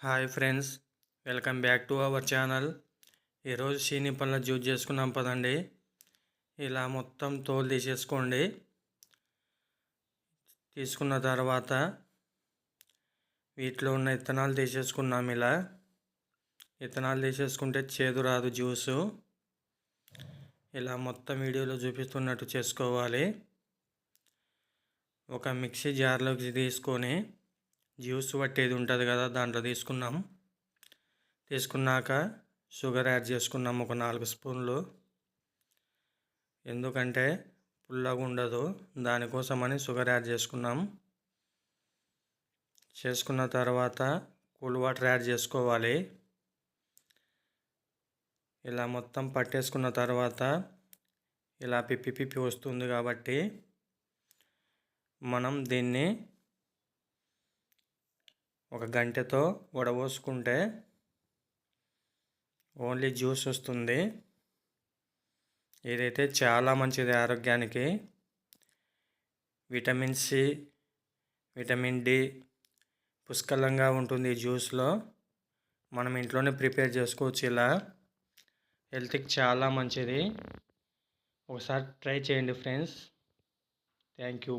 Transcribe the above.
Hi friends, welcome back to our channel. ఈరోజు చీనీ పళ్ళ juice చేసుకున్నాం పదండి. ఇలా మొత్తం తోలు తీసేసుకోండి. తీసుకున్న తర్వాత వీటిలో ఉన్న ఇత్తనాలు తీసేసుకున్నాం. ఇలా ఇత్తనాలు తీసేసుకుంటే చేదు రాదు జ్యూసు. ఇలా మొత్తం వీడియోలో చూపిస్తున్నట్టు చేసుకోవాలి. ఒక మిక్సీ జార్లోకి తీసుకొని జ్యూస్ పట్టేది ఉంటుంది కదా, దాంట్లో తీసుకున్నాక షుగర్ యాడ్ చేసుకున్నాం ఒక 4 స్పూన్లు. ఎందుకంటే పుల్లగా ఉండదు, దానికోసమని షుగర్ యాడ్ చేసుకున్న తర్వాత కూల్ వాటర్ యాడ్ చేసుకోవాలి. ఇలా మొత్తం పట్టేసుకున్న తర్వాత ఇలా పిప్పి వస్తుంది కాబట్టి మనం దీన్ని ఒక గంటతో వడబోసుకుంటే ఓన్లీ జ్యూస్ వస్తుంది. ఇదైతే చాలా మంచిది ఆరోగ్యానికి. విటమిన్ సి, విటమిన్ డి పుష్కలంగా ఉంటుంది ఈ జ్యూస్లో. మనం ఇంట్లోనే ప్రిపేర్ చేసుకోవచ్చు. ఇలా హెల్త్కి చాలా మంచిది. ఒకసారి ట్రై చేయండి ఫ్రెండ్స్. Thank you.